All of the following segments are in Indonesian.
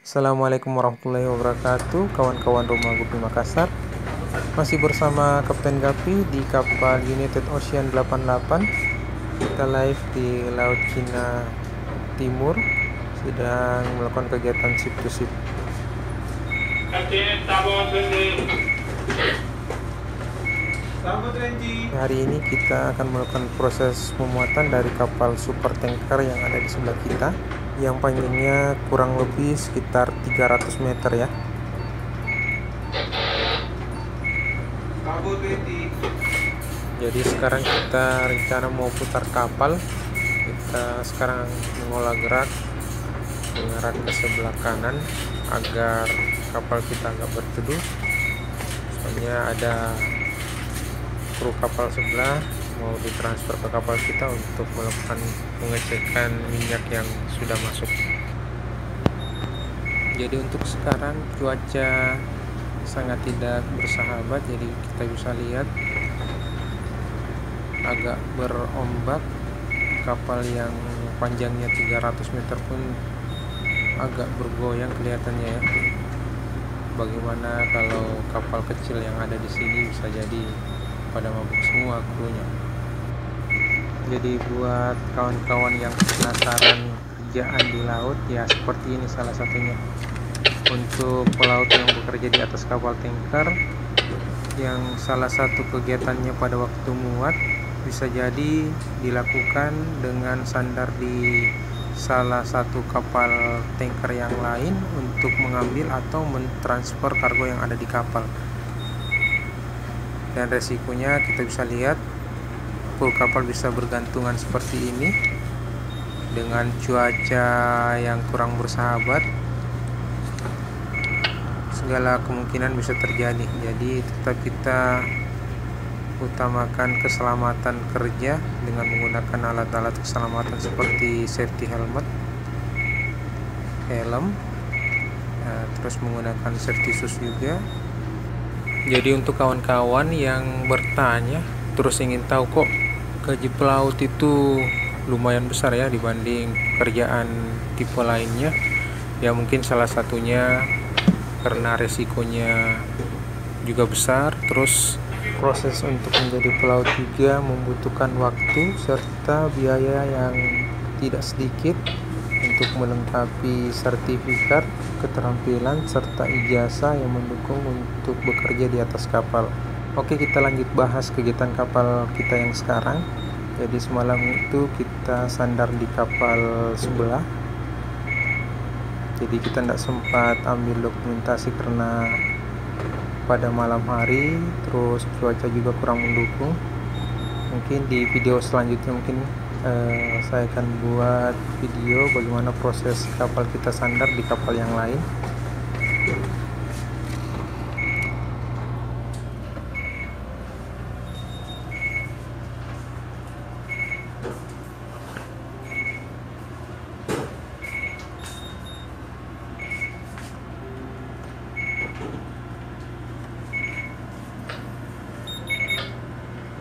Assalamualaikum warahmatullahi wabarakatuh, kawan-kawan Rumah Gupi Makassar. Masih bersama Kapten Gapi di kapal United Ocean 88. Kita live di Laut Cina Timur, sedang melakukan kegiatan ship to ship. Hari ini kita akan melakukan proses pemuatan dari kapal super tanker yang ada di sebelah kita, yang panjangnya kurang lebih sekitar 300 meter ya. Jadi sekarang kita rencana mau putar kapal. Kita sekarang mengolah gerak, mengarah ke sebelah kanan agar kapal kita agak berteduh. Soalnya ada kru kapal sebelah mau ditransfer ke kapal kita untuk melakukan pengecekan minyak yang sudah masuk. Jadi untuk sekarang cuaca sangat tidak bersahabat, jadi kita bisa lihat agak berombak. Kapal yang panjangnya 300 meter pun agak bergoyang kelihatannya ya. Bagaimana kalau kapal kecil yang ada di sini, bisa jadi pada mabuk semua krunya. Jadi buat kawan-kawan yang penasaran kerjaan di laut, ya seperti ini salah satunya. Untuk pelaut yang bekerja di atas kapal tanker, yang salah satu kegiatannya pada waktu muat bisa jadi dilakukan dengan sandar di salah satu kapal tanker yang lain untuk mengambil atau mentransfer kargo yang ada di kapal. Dan resikonya kita bisa lihat, kru kapal bisa bergantungan seperti ini dengan cuaca yang kurang bersahabat. Segala kemungkinan bisa terjadi, jadi tetap kita utamakan keselamatan kerja dengan menggunakan alat-alat keselamatan seperti safety helmet, helm, terus menggunakan safety shoes juga. Jadi untuk kawan-kawan yang bertanya terus ingin tahu kok gaji pelaut itu lumayan besar ya dibanding kerjaan tipe lainnya, ya mungkin salah satunya karena resikonya juga besar, terus proses untuk menjadi pelaut juga membutuhkan waktu serta biaya yang tidak sedikit untuk melengkapi sertifikat, keterampilan, serta ijazah yang mendukung untuk bekerja di atas kapal. Oke, kita lanjut bahas kegiatan kapal kita yang sekarang. Jadi semalam itu kita sandar di kapal sebelah. Jadi kita tidak sempat ambil dokumentasi karena pada malam hari, terus cuaca juga kurang mendukung. Mungkin di video selanjutnya saya akan buat video bagaimana proses kapal kita sandar di kapal yang lain.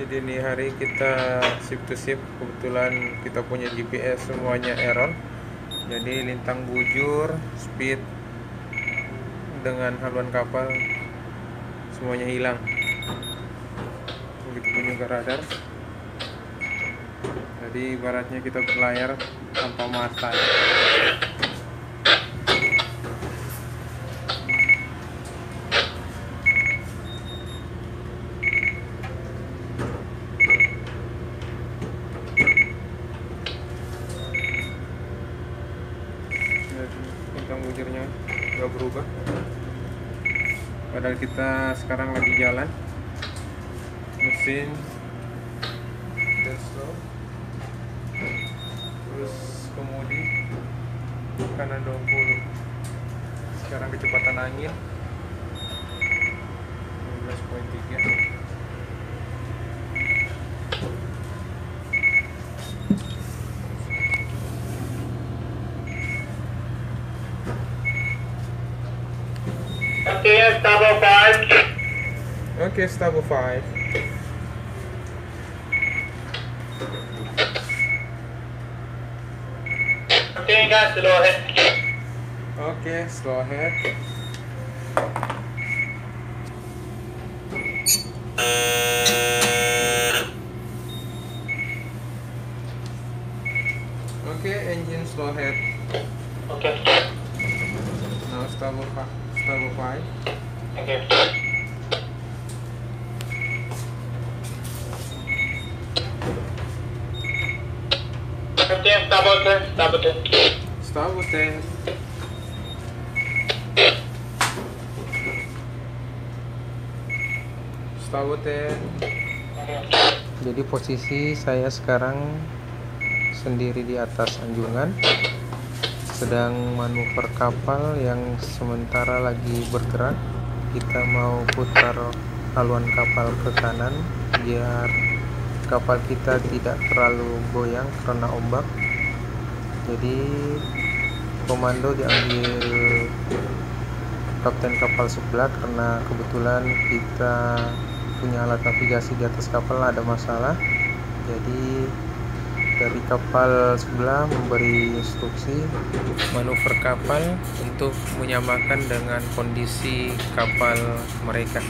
Jadi ini hari kita ship to ship, kebetulan kita punya GPS semuanya error. Jadi lintang bujur, speed dengan haluan kapal semuanya hilang. Begitupun juga radar. Jadi ibaratnya kita berlayar tanpa mata. Lintang bujurnya nggak berubah, padahal kita sekarang lagi jalan. Mesin dan slow, terus kemudi kanan 20. Sekarang kecepatan angin 15,3. Okay, Stable 5. Okay, guys, below ahead. Okay, slow ahead. Okay, engine slow ahead. Okay. Now stabilify. Okay. Captain, Start with that. Start with that. Jadi posisi saya sekarang sendiri di atas anjungan, sedang manuver kapal yang sementara lagi bergerak. Kita mau putar haluan kapal ke kanan biar kapal kita tidak terlalu goyang karena ombak. Jadi komando diambil kapten kapal sebelah karena kebetulan kita punya alat navigasi di atas kapal ada masalah. Jadi dari kapal sebelah memberi instruksi manuver kapal untuk menyamakan dengan kondisi kapal mereka.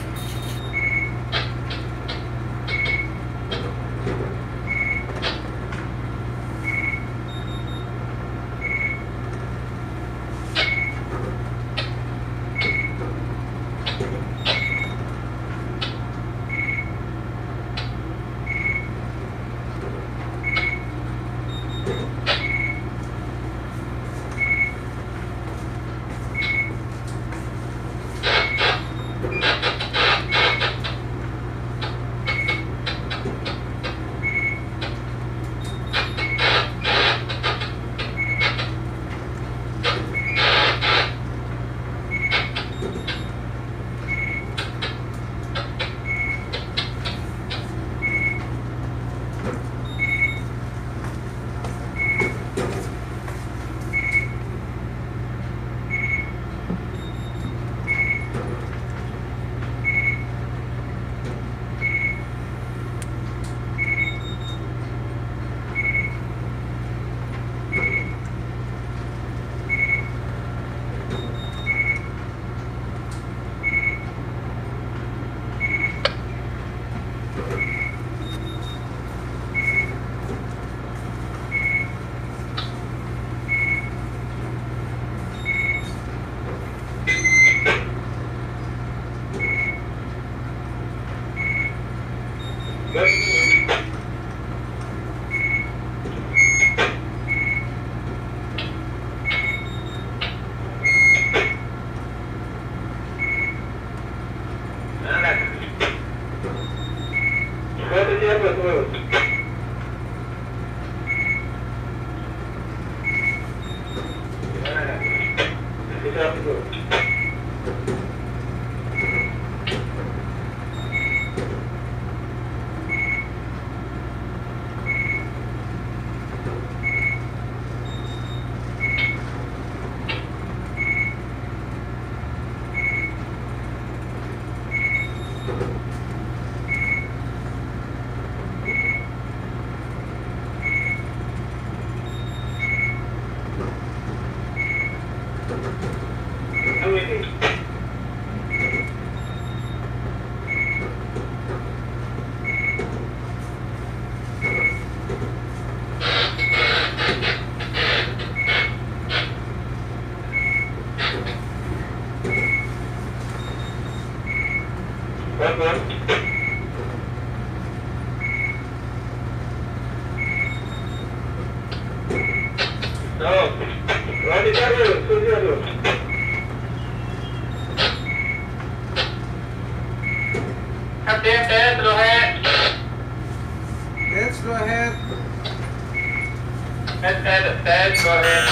Let's go ahead.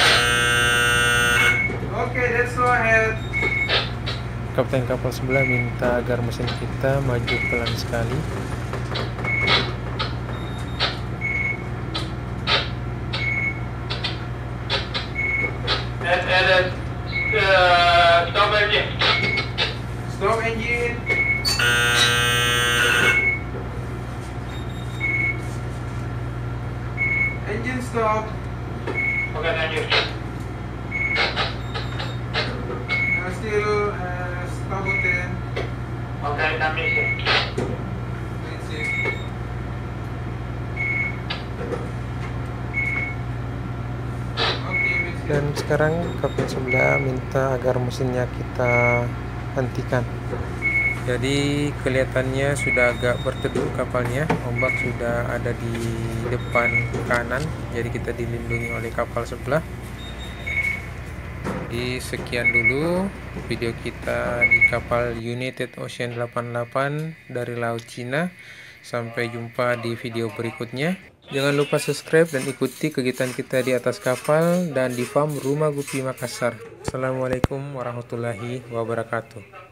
Okay, let's go ahead. Kapten kapal sebelah minta agar mesin kita maju pelan sekali. Stop engine. Stop engine. Engine stop. Okay, thank you. Dan sekarang kapten sebelah minta agar mesinnya kita hentikan. Jadi kelihatannya sudah agak berteduh kapalnya, ombak sudah ada di depan kanan, jadi kita dilindungi oleh kapal sebelah. Jadi sekian dulu video kita di kapal United Ocean 88 dari Laut Cina. Sampai jumpa di video berikutnya. Jangan lupa subscribe dan ikuti kegiatan kita di atas kapal dan di farm Rumah Gupi Makassar. Assalamualaikum warahmatullahi wabarakatuh.